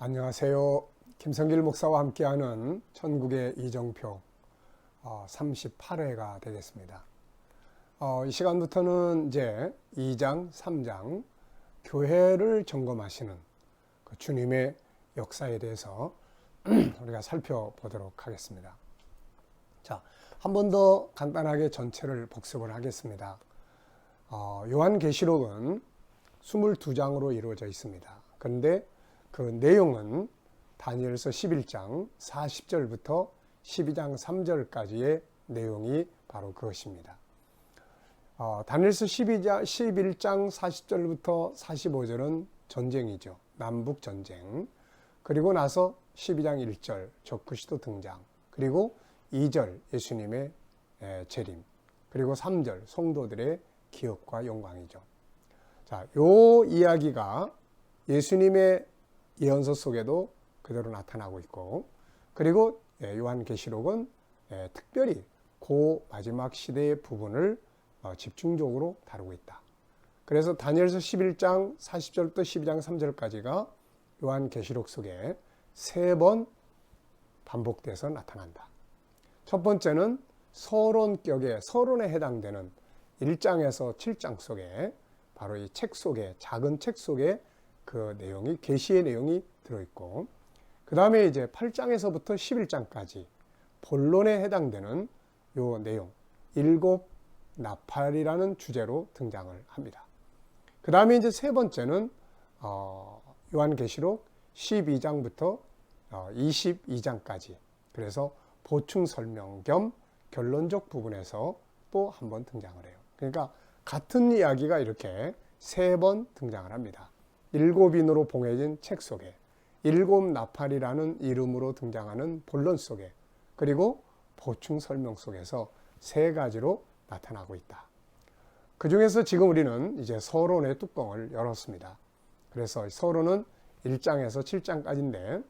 안녕하세요. 김성길 목사와 함께하는 천국의 이정표 38회가 되겠습니다. 이 시간부터는 이제 2장, 3장 교회를 점검하시는 그 주님의 역사에 대해서 우리가 살펴보도록 하겠습니다. 자, 한 번 더 간단하게 전체를 복습을 하겠습니다. 요한계시록은 22장으로 이루어져 있습니다. 그런데 그 내용은 다니엘서 11장 40절부터 12장 3절까지의 내용이 바로 그것입니다. 다니엘서 11장 40절부터 45절은 전쟁이죠. 남북 전쟁. 그리고 나서 12장 1절 적그리스도 등장. 그리고 2절 예수님의 재림. 그리고 3절 성도들의 기업과 영광이죠. 자, 요 이야기가 예수님의 예언서 속에도 그대로 나타나고 있고, 그리고 요한계시록은 특별히 그 마지막 시대의 부분을 집중적으로 다루고 있다. 그래서 다니엘서 11장 40절부터 12장 3절까지가 요한계시록 속에 3번 반복돼서 나타난다. 첫 번째는 서론격의 서론에 해당되는 1장에서 7장 속에 바로 이 책 속에, 작은 책 속에 그 내용이, 계시의 내용이 들어있고, 그 다음에 이제 8장에서부터 11장까지 본론에 해당되는 요 내용, 7 나팔이라는 주제로 등장을 합니다. 그 다음에 이제 세 번째는 요한계시록 12장부터 22장까지, 그래서 보충 설명 겸 결론적 부분에서 또 한 번 등장을 해요. 그러니까 같은 이야기가 이렇게 3번 등장을 합니다. 7인으로 봉해진 책 속에, 7 나팔이라는 이름으로 등장하는 본론 속에, 그리고 보충 설명 속에서 3가지로 나타나고 있다. 그 중에서 지금 우리는 이제 서론의 뚜껑을 열었습니다. 그래서 서론은 1장에서 7장까지인데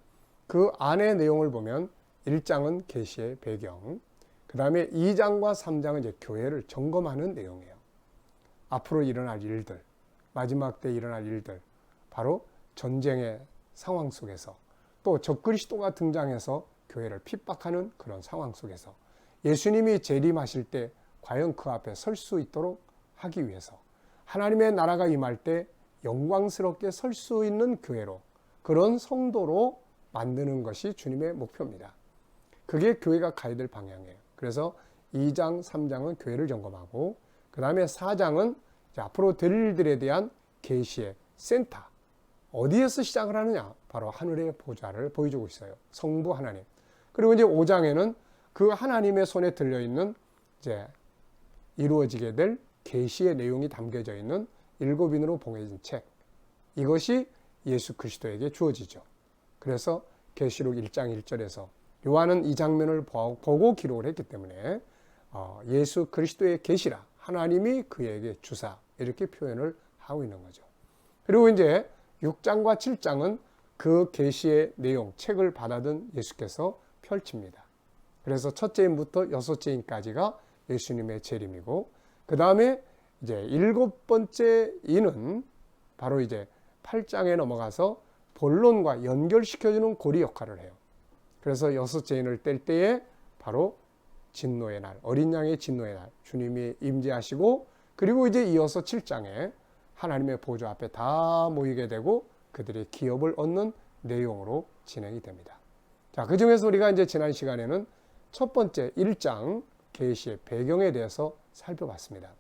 그 안의 내용을 보면 1장은 계시의 배경, 그 다음에 2장과 3장은 이제 교회를 점검하는 내용이에요. 앞으로 일어날 일들, 마지막 때 일어날 일들, 바로 전쟁의 상황 속에서, 또 적그리스도가 등장해서 교회를 핍박하는 그런 상황 속에서 예수님이 재림하실 때 과연 그 앞에 설 수 있도록 하기 위해서, 하나님의 나라가 임할 때 영광스럽게 설 수 있는 교회로, 그런 성도로 만드는 것이 주님의 목표입니다. 그게 교회가 가야 될 방향이에요. 그래서 2장, 3장은 교회를 점검하고, 그 다음에 4장은 앞으로 될 일들에 대한 계시의 센터, 어디에서 시작을 하느냐? 바로 하늘의 보좌를 보여주고 있어요. 성부 하나님. 그리고 이제 5장에는 그 하나님의 손에 들려있는 이제 이루어지게 될 계시의 내용이 담겨져 있는 7인으로 봉해진 책. 이것이 예수 그리스도에게 주어지죠. 그래서 계시록 1장 1절에서 요한은 이 장면을 보고 기록을 했기 때문에 예수 그리스도의 계시라, 하나님이 그에게 주사, 이렇게 표현을 하고 있는 거죠. 그리고 이제 6장과 7장은 그 계시의 내용, 책을 받아든 예수께서 펼칩니다. 그래서 첫째 인부터 여섯째 인까지가 예수님의 재림이고, 그 다음에 이제 7번째 인은 바로 이제 8장에 넘어가서 본론과 연결시켜주는 고리 역할을 해요. 그래서 여섯째 인을 뗄 때에 바로 진노의 날, 어린 양의 진노의 날, 주님이 임재하시고, 그리고 이제 이어서 7장에 하나님의 보좌 앞에 다 모이게 되고 그들의 기업을 얻는 내용으로 진행이 됩니다. 자, 그 중에서 우리가 이제 지난 시간에는 첫 번째 1장 계시의 배경에 대해서 살펴봤습니다.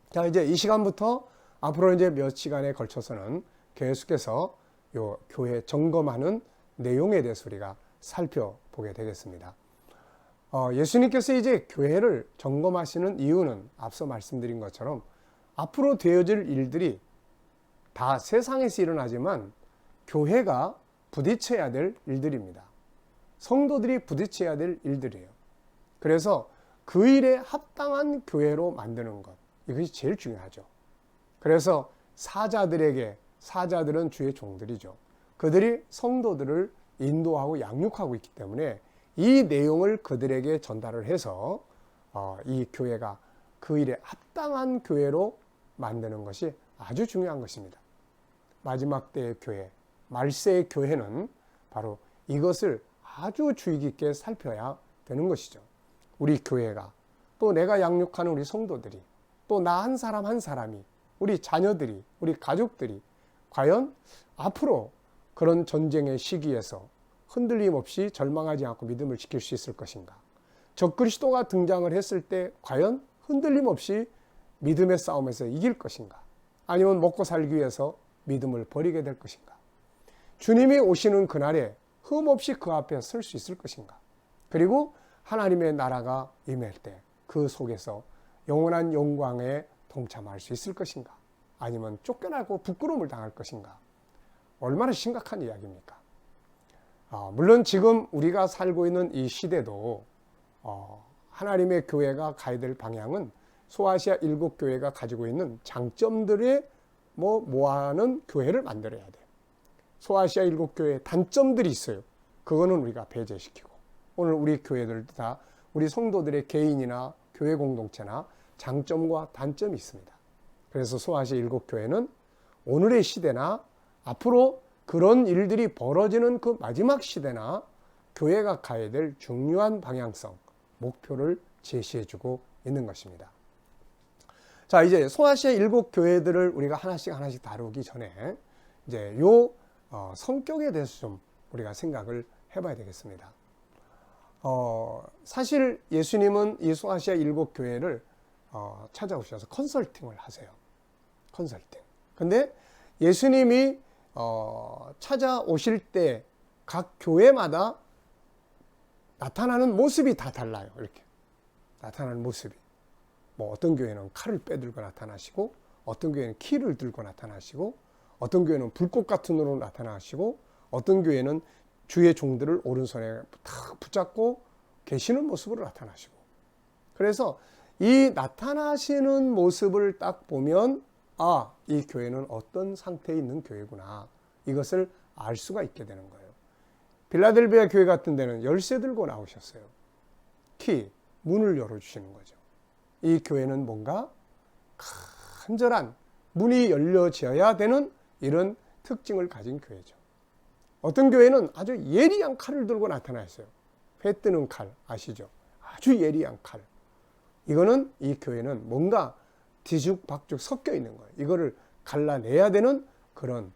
자, 이제 이 시간부터 앞으로 이제 몇 시간에 걸쳐서는 계속해서 요 교회 점검하는 내용에 대해서 우리가 살펴보게 되겠습니다. 예수님께서 이제 교회를 점검하시는 이유는 앞서 말씀드린 것처럼 앞으로 되어질 일들이 다 세상에서 일어나지만 교회가 부딪혀야 될 일들입니다. 성도들이 부딪혀야 될 일들이에요. 그래서 그 일에 합당한 교회로 만드는 것, 이것이 제일 중요하죠. 그래서 사자들은 주의 종들이죠. 그들이 성도들을 인도하고 양육하고 있기 때문에 이 내용을 그들에게 전달을 해서 이 교회가 그 일에 합당한 교회로 만드는 것이 아주 중요한 것입니다. 마지막 때의 교회, 말세의 교회는 바로 이것을 아주 주의 깊게 살펴야 되는 것이죠. 우리 교회가, 또 내가 양육하는 우리 성도들이, 또 나 한 사람 한 사람이, 우리 자녀들이, 우리 가족들이 과연 앞으로 그런 전쟁의 시기에서 흔들림 없이 절망하지 않고 믿음을 지킬 수 있을 것인가? 적그리스도가 등장을 했을 때 과연 흔들림 없이 믿음의 싸움에서 이길 것인가? 아니면 먹고 살기 위해서 믿음을 버리게 될 것인가? 주님이 오시는 그날에 흠없이 그 앞에 설 수 있을 것인가? 그리고 하나님의 나라가 임할 때 그 속에서 영원한 영광에 동참할 수 있을 것인가? 아니면 쫓겨나고 부끄러움을 당할 것인가? 얼마나 심각한 이야기입니까? 물론 지금 우리가 살고 있는 이 시대도 하나님의 교회가 가야 될 방향은 소아시아 7교회가 가지고 있는 장점들에 모아는 교회를 만들어야 돼요. 소아시아 7교회의 단점들이 있어요. 그거는 우리가 배제시키고, 오늘 우리 교회들도 다 우리 성도들의 개인이나 교회 공동체나 장점과 단점이 있습니다. 그래서 소아시아 7교회는 오늘의 시대나 앞으로 그런 일들이 벌어지는 그 마지막 시대나 교회가 가야 될 중요한 방향성, 목표를 제시해주고 있는 것입니다. 자, 이제 소아시아 7교회들을 우리가 하나씩 다루기 전에 이제 성격에 대해서 좀 우리가 생각을 해봐야 되겠습니다. 사실 예수님은 이 소아시아 7교회를 찾아오셔서 컨설팅을 하세요. 컨설팅. 근데 예수님이 찾아오실 때 각 교회마다 나타나는 모습이 다 달라요. 이렇게 나타나는 모습이. 어떤 교회는 칼을 빼들고 나타나시고, 어떤 교회는 키를 들고 나타나시고, 어떤 교회는 불꽃 같은 눈으로 나타나시고, 어떤 교회는 주의 종들을 오른손에 탁 붙잡고 계시는 모습으로 나타나시고. 그래서 이 나타나시는 모습을 딱 보면 이 교회는 어떤 상태에 있는 교회구나, 이것을 알 수가 있게 되는 거예요. 빌라델비아 교회 같은 데는 열쇠 들고 나오셨어요. 문을 열어주시는 거죠. 이 교회는 뭔가 간절한 문이 열려져야 되는 이런 특징을 가진 교회죠. 어떤 교회는 아주 예리한 칼을 들고 나타났어요. 회 뜨는 칼 아시죠? 아주 예리한 칼. 이거는 이 교회는 뭔가 뒤죽박죽 섞여 있는 거예요. 이거를 갈라내야 되는 그런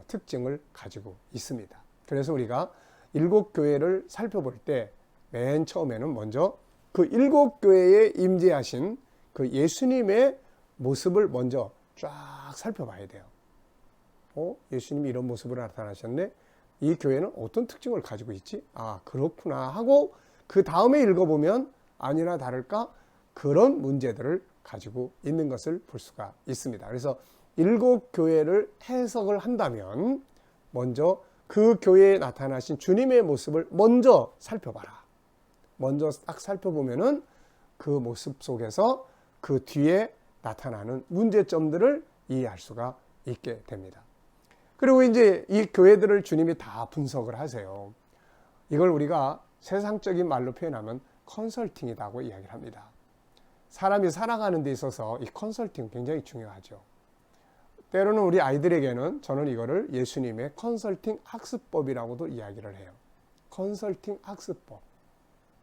특징을 가지고 있습니다. 그래서 우리가 7교회를 살펴볼 때 맨 처음에는 먼저 그 7교회에 임재하신 그 예수님의 모습을 먼저 쫙 살펴봐야 돼요. 예수님이 이런 모습으로 나타나셨네? 이 교회는 어떤 특징을 가지고 있지? 그렇구나 하고 그 다음에 읽어보면 아니나 다를까 그런 문제들을 가지고 있는 것을 볼 수가 있습니다. 그래서 7교회를 해석을 한다면 먼저 그 교회에 나타나신 주님의 모습을 먼저 살펴봐라. 먼저 딱 살펴보면은 그 모습 속에서 그 뒤에 나타나는 문제점들을 이해할 수가 있게 됩니다. 그리고 이제 이 교회들을 주님이 다 분석을 하세요. 이걸 우리가 세상적인 말로 표현하면 컨설팅이라고 이야기를 합니다. 사람이 살아가는 데 있어서 이 컨설팅 굉장히 중요하죠. 때로는 우리 아이들에게는 저는 이거를 예수님의 컨설팅 학습법이라고도 이야기를 해요. 컨설팅 학습법.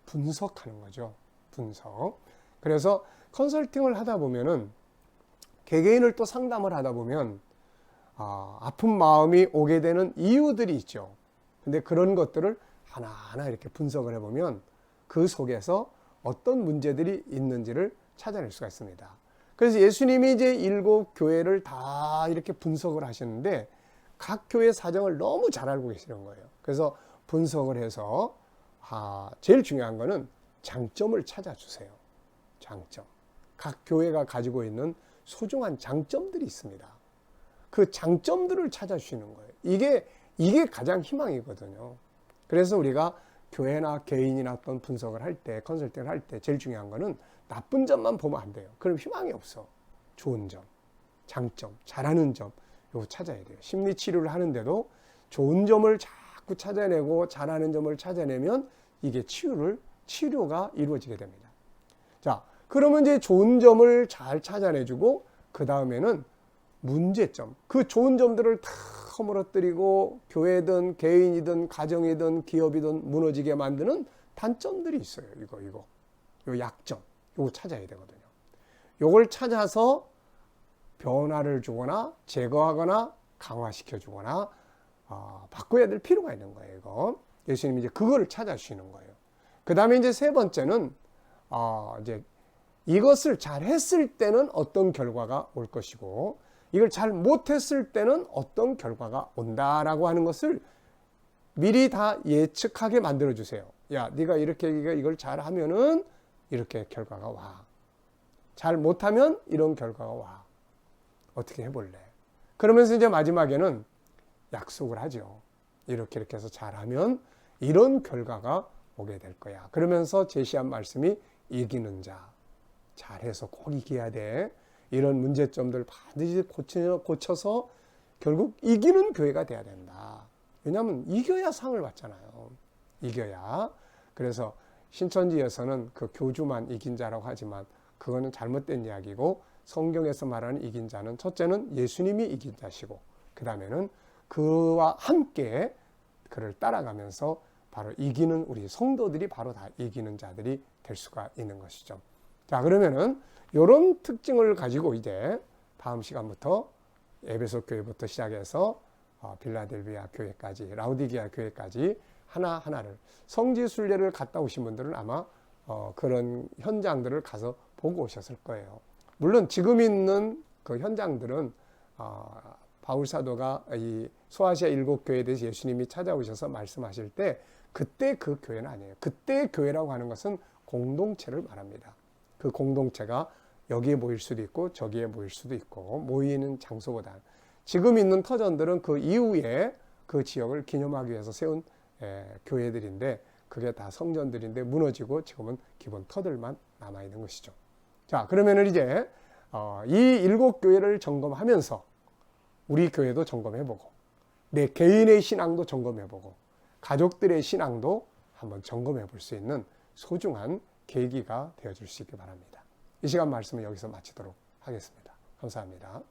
분석하는 거죠. 분석. 그래서 컨설팅을 하다 보면은 개개인을 또 상담을 하다 보면 아픈 마음이 오게 되는 이유들이 있죠. 근데 그런 것들을 하나하나 이렇게 분석을 해보면 그 속에서 어떤 문제들이 있는지를 찾아낼 수가 있습니다. 그래서 예수님이 이제 7교회를 다 이렇게 분석을 하셨는데 각 교회 사정을 너무 잘 알고 계시는 거예요. 그래서 분석을 해서 제일 중요한 거는 장점을 찾아주세요. 장점. 각 교회가 가지고 있는 소중한 장점들이 있습니다. 그 장점들을 찾아주시는 거예요. 이게 가장 희망이거든요. 그래서 우리가 교회나 개인이나 어떤 분석을 할 때, 컨설팅을 할 때 제일 중요한 거는 나쁜 점만 보면 안 돼요. 그럼 희망이 없어. 좋은 점, 장점, 잘하는 점, 이거 찾아야 돼요. 심리 치료를 하는데도 좋은 점을 자꾸 찾아내고 잘하는 점을 찾아내면 이게 치료가 이루어지게 됩니다. 자, 그러면 이제 좋은 점을 잘 찾아내주고 그 다음에는 문제점, 그 좋은 점들을 다 허물어뜨리고 교회든 개인이든 가정이든 기업이든 무너지게 만드는 단점들이 있어요. 요 약점, 요거 찾아야 되거든요. 요걸 찾아서 변화를 주거나 제거하거나 강화시켜 주거나 바꿔야 될 필요가 있는 거예요. 이거 예수님이 이제 그거를 찾아주시는 거예요. 그 다음에 이제 세 번째는 이제 이것을 잘 했을 때는 어떤 결과가 올 것이고 이걸 잘 못했을 때는 어떤 결과가 온다라고 하는 것을 미리 다 예측하게 만들어 주세요. 야, 네가 이렇게 이걸 잘 하면은 이렇게 결과가 와. 잘 못하면 이런 결과가 와. 어떻게 해볼래? 그러면서 이제 마지막에는 약속을 하죠. 이렇게 해서 잘하면 이런 결과가 오게 될 거야. 그러면서 제시한 말씀이 이기는 자. 잘해서 꼭 이겨야 돼. 이런 문제점들 반드시 고쳐서 결국 이기는 교회가 돼야 된다. 왜냐하면 이겨야 상을 받잖아요. 이겨야. 그래서 신천지에서는 그 교주만 이긴 자라고 하지만 그거는 잘못된 이야기고 성경에서 말하는 이긴 자는 첫째는 예수님이 이긴 자시고 그 다음에는 그와 함께 그를 따라가면서 바로 이기는 우리 성도들이 바로 다 이기는 자들이 될 수가 있는 것이죠. 자, 그러면은 이런 특징을 가지고 이제 다음 시간부터 에베소 교회부터 시작해서 빌라델비아 교회까지 라우디게아 교회까지 하나하나를 성지순례를 갔다 오신 분들은 아마 그런 현장들을 가서 보고 오셨을 거예요. 물론 지금 있는 그 현장들은 바울 사도가 이 소아시아 7교회에 대해서 예수님이 찾아오셔서 말씀하실 때 그때 그 교회는 아니에요. 그때 교회라고 하는 것은 공동체를 말합니다. 그 공동체가 여기에 모일 수도 있고 저기에 모일 수도 있고 모이는 장소보다 지금 있는 터전들은 그 이후에 그 지역을 기념하기 위해서 세운 교회들인데 그게 다 성전들인데 무너지고 지금은 기본 터들만 남아있는 것이죠. 자, 그러면은 이제 이 7교회를 점검하면서 우리 교회도 점검해보고 내 개인의 신앙도 점검해보고 가족들의 신앙도 한번 점검해볼 수 있는 소중한 계기가 되어줄 수 있기 바랍니다. 이 시간 말씀을 여기서 마치도록 하겠습니다. 감사합니다.